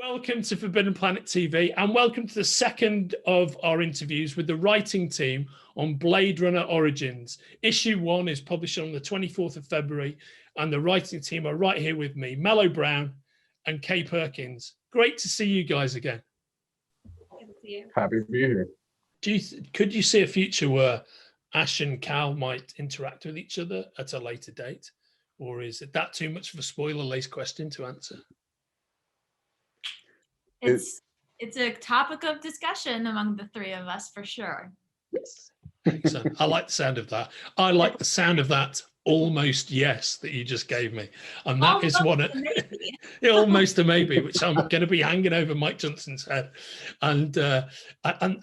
Welcome to Forbidden Planet TV, and welcome to the second of our interviews with the writing team on Blade Runner Origins. Issue 1 is published on the 24th of February, and the writing team are right here with me, Mellow Brown and Kay Perkins. Great to see you guys again. Good to see you. Happy to be here. Could you see a future where Ash and Cal might interact with each other at a later date? Or is it that too much of a spoiler-laced question to answer? It's a topic of discussion among the three of us for sure. Yes. Excellent. I like the sound of that. I like the sound of that almost yes that you just gave me. And that almost is one almost a maybe, which I'm going to be hanging over Mike Johnson's head. And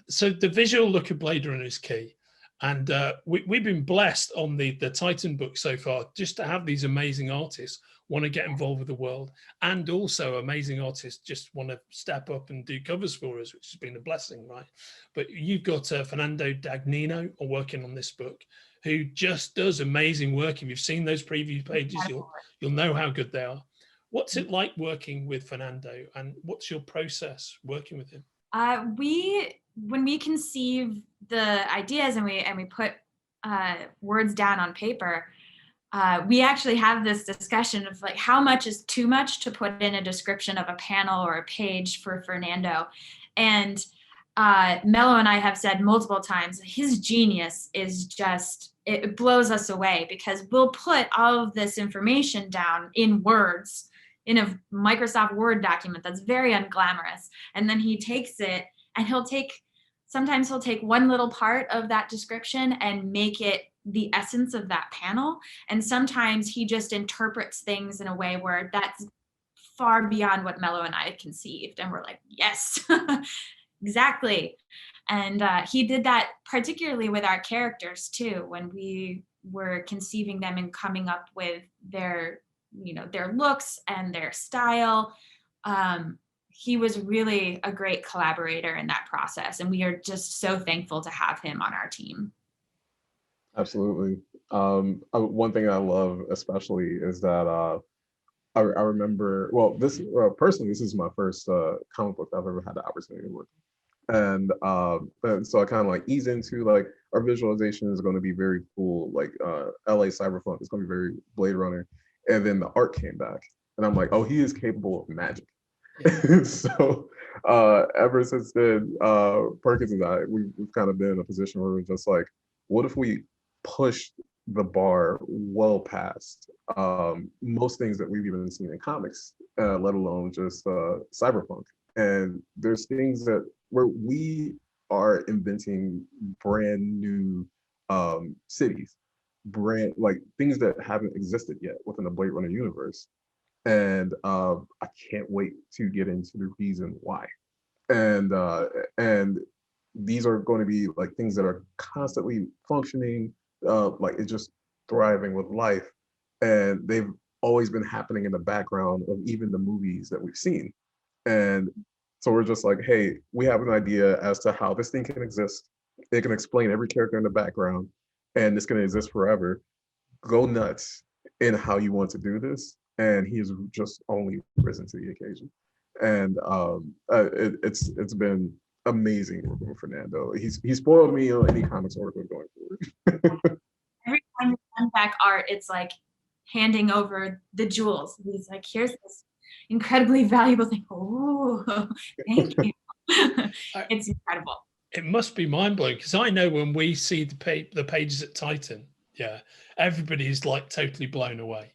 so the visual look of Blade Runner is key. And we've been blessed on the Titan book so far just to have these amazing artists want to get involved with the world, and also amazing artists just want to step up and do covers for us, which has been a blessing, right? But you've got Fernando Dagnino working on this book, who just does amazing work. If you've seen those preview pages, you'll know how good they are. What's it like working with Fernando, and what's your process working with him? When we conceive the ideas and we put words down on paper, we actually have this discussion of like how much is too much to put in a description of a panel or a page for Fernando. And Mellow and I have said multiple times, his genius is just, it blows us away, because we'll put all of this information down in words in a Microsoft Word document that's very unglamorous. And then he takes it and sometimes he'll take one little part of that description and make it the essence of that panel. And sometimes he just interprets things in a way where that's far beyond what Mellow and I had conceived. And we're like, yes, exactly. And he did that particularly with our characters too, when we were conceiving them and coming up with their looks and their style. He was really a great collaborator in that process, and we are just so thankful to have him on our team. Absolutely. One thing I love especially is that I remember, well, personally, this is my first comic book I've ever had the opportunity to work on. And so I kind of like ease into like our visualization is going to be very cool, like LA Cyberpunk is going to be very Blade Runner. And then the art came back and I'm like, oh, he is capable of magic. So ever since then, Perkins and I, we've kind of been in a position where we're just like, what if we push the bar well past most things that we've even seen in comics, let alone just cyberpunk. And there's things that where we are inventing brand new cities, like things that haven't existed yet within the Blade Runner universe. And I can't wait to get into the reason why. And these are going to be like things that are constantly functioning, like it's just thriving with life. And they've always been happening in the background of even the movies that we've seen. And so we're just like, hey, we have an idea as to how this thing can exist. It can explain every character in the background, and it's going to exist forever. Go nuts in how you want to do this. And he has just only risen to the occasion. And it's been amazing working with Fernando. He's spoiled me on any comics article going forward. Every time we send back art, it's like handing over the jewels. He's like, here's this incredibly valuable thing. Oh, thank you. It's incredible. It must be mind-blowing, because I know when we see the pages at Titan, yeah, everybody's like totally blown away.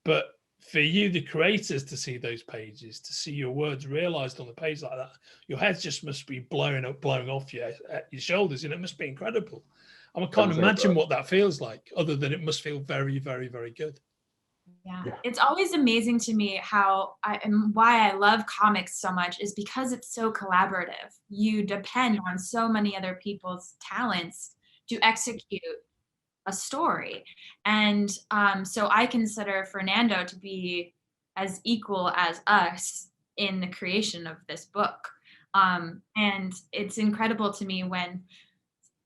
But for you, the creators, to see those pages, to see your words realized on the page like that, your head just must be blowing off your shoulders, and it must be incredible. I can't imagine what that feels like, other than it must feel very, very, very good. Yeah, it's always amazing to me and why I love comics so much is because it's so collaborative. You depend on so many other people's talents to execute a story. And so I consider Fernando to be as equal as us in the creation of this book. And it's incredible to me when,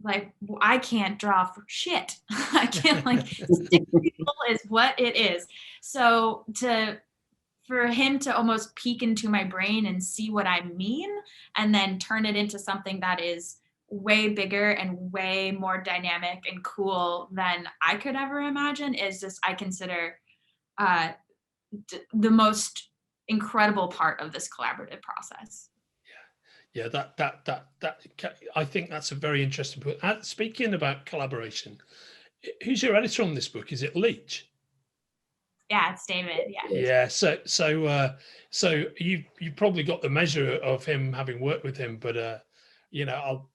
like, I can't draw for shit. I can't, like, stick people is what it is. So for him to almost peek into my brain and see what I mean, and then turn it into something that is way bigger and way more dynamic and cool than I could ever imagine, is just, I consider the most incredible part of this collaborative process. Yeah, that I think that's a very interesting point. Speaking about collaboration, who's your editor on this book? Is it Leach? Yeah, it's David. Yeah. Yeah. So you probably got the measure of him, having worked with him, but you know,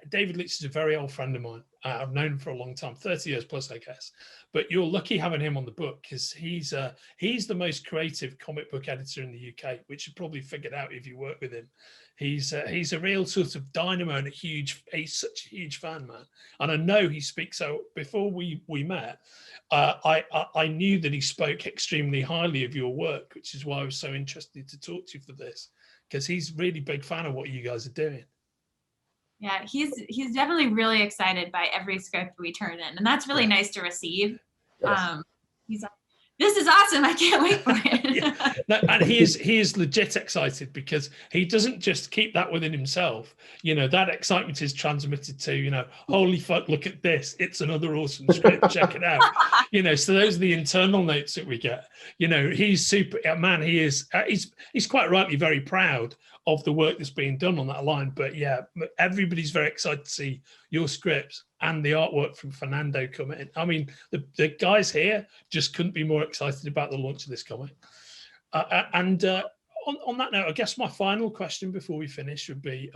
David Leach is a very old friend of mine. I've known him for a long time, 30 years plus, I guess. But you're lucky having him on the book, because he's the most creative comic book editor in the UK, which you probably figured out if you work with him. He's a real sort of dynamo and he's such a huge fan, man. And I know he speaks. So before we met, I knew that he spoke extremely highly of your work, which is why I was so interested to talk to you for this, because he's a really big fan of what you guys are doing. Yeah, he's definitely really excited by every script we turn in, and that's really nice to receive. Yes. He's like, "This is awesome! I can't wait for it." Yeah. No, and he is legit excited, because he doesn't just keep that within himself. You know, that excitement is transmitted to, you know, holy fuck, look at this! It's another awesome script. Check it out. You know, so those are the internal notes that we get. You know, he's super, man. He is. He's quite rightly very proud of the work that's being done on that line. But yeah, everybody's very excited to see your scripts and the artwork from Fernando come in. I mean, the guys here just couldn't be more excited about the launch of this comic. On that note, I guess my final question before we finish would be,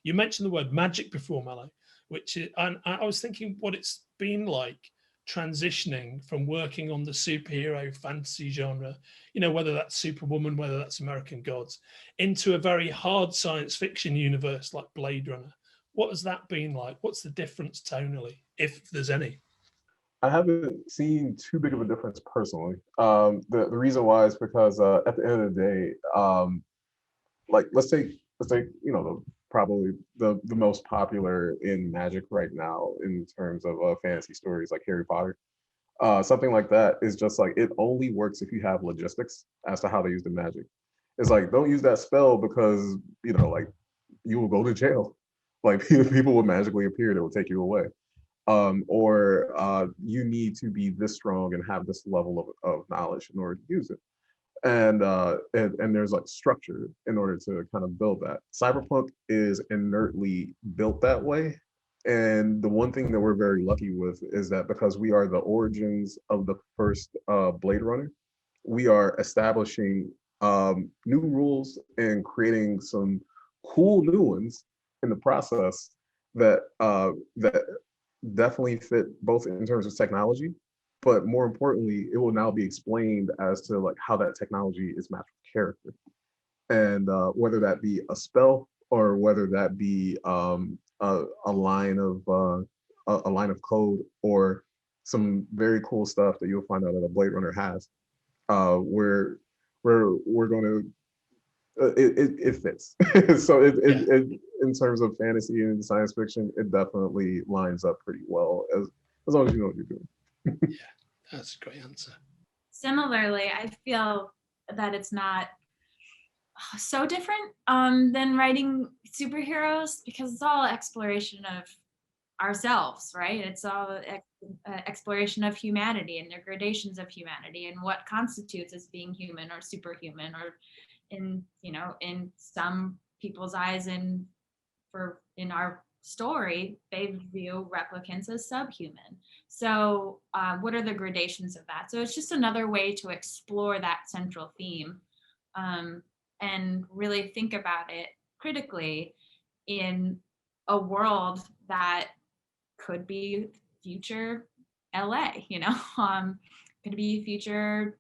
you mentioned the word magic before, Mellow, which is, and I was thinking what it's been like transitioning from working on the superhero fantasy genre, you know, whether that's Superwoman, whether that's American Gods, into a very hard science fiction universe like Blade Runner. What has that been like? What's the difference tonally, if there's any? I haven't seen too big of a difference personally. The reason why is because at the end of the day, like let's take you know, probably the most popular in magic right now in terms of fantasy stories like Harry Potter. Something like that is just like, it only works if you have logistics as to how they use the magic. It's like, don't use that spell because, you know, like, you will go to jail. Like, people will magically appear that will take you away. Or you need to be this strong and have this level of knowledge in order to use it. And there's like structure in order to kind of build that. Cyberpunk is inertly built that way. And the one thing that we're very lucky with is that because we are the origins of the first Blade Runner, we are establishing new rules and creating some cool new ones in the process that that definitely fit both in terms of technology, but more importantly, it will now be explained as to like how that technology is matched with character, and whether that be a spell or whether that be a line of a line of code or some very cool stuff that you'll find out that a Blade Runner has, where we're going to it fits. So in terms of fantasy and science fiction, it definitely lines up pretty well as long as you know what you're doing. Yeah, that's a great answer. Similarly, I feel that it's not so different than writing superheroes, because it's all exploration of ourselves, right? It's all exploration of humanity and the gradations of humanity and what constitutes as being human or superhuman, or in, you know, in some people's eyes, and in our story, they view replicants as subhuman. So what are the gradations of that? So it's just another way to explore that central theme, and really think about it critically in a world that could be future LA, you know, could be future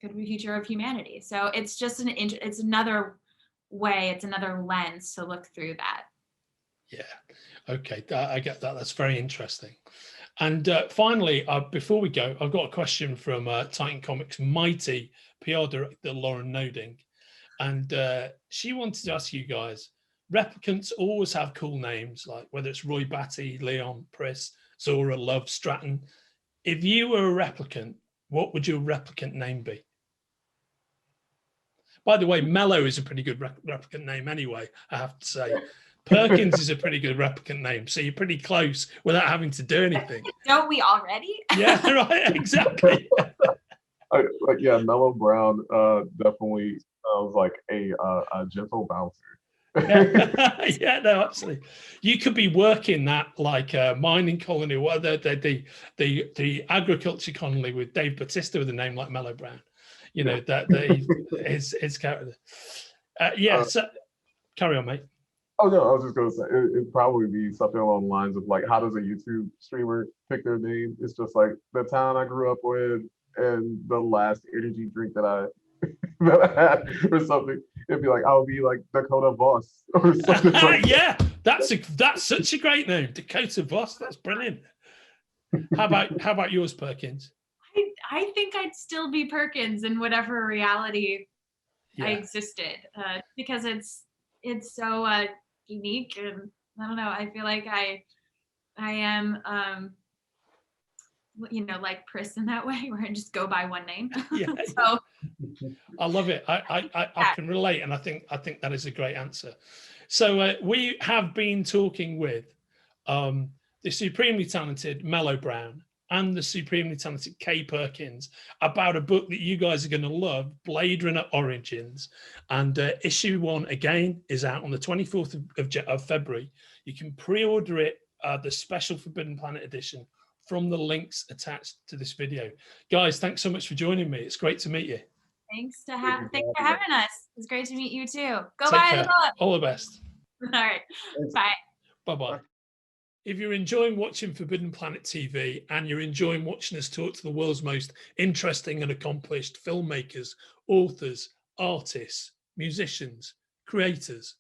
of humanity. So it's just it's another way, it's another lens to look through that. Yeah, okay, I get that. That's very interesting. And finally, before we go, I've got a question from Titan Comics' mighty PR director, Lauren Noding. And she wanted to ask you guys, replicants always have cool names, like whether it's Roy Batty, Leon, Pris, Zora, Love, Stratton. If you were a replicant, what would your replicant name be? By the way, Mellow is a pretty good replicant name anyway, I have to say. Perkins is a pretty good replicant name, so you're pretty close without having to do anything. Don't we already? Yeah, right, exactly. Yeah, Mellow Brown definitely sounds like a gentle bouncer. Yeah, no, absolutely. You could be working that like a mining colony, or the agriculture colony with Dave Bautista with a name like Mellow Brown. You know, his character. Yeah, so carry on, mate. Oh no, I was just gonna say it'd probably be something along the lines of like, how does a YouTube streamer pick their name? It's just like the town I grew up with and the last energy drink that I had or something. It'd be like, I'll be like Dakota Voss or something. Like yeah, that's such a great name, Dakota Voss. That's brilliant. How about yours, Perkins? I think I'd still be Perkins in whatever reality I existed, because it's so unique, and I don't know. I feel like I am you know, like Chris in that way, where I just go by one name. Yeah. So I love it. I can relate, and I think that is a great answer. So we have been talking with the supremely talented Mellow Brown and the supremely talented Kay Perkins about a book that you guys are going to love, Blade Runner Origins. And issue 1 again is out on the 24th of February. You can pre-order it, the special Forbidden Planet edition, from the links attached to this video. Guys, thanks so much for joining me. It's great to meet you. Thanks for having us. It's great to meet you too. Go Take buy care. the book. All the best. All right. Bye. Bye-bye. If you're enjoying watching Forbidden Planet TV and you're enjoying watching us talk to the world's most interesting and accomplished filmmakers, authors, artists, musicians, creators,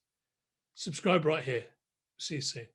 subscribe right here. See you soon.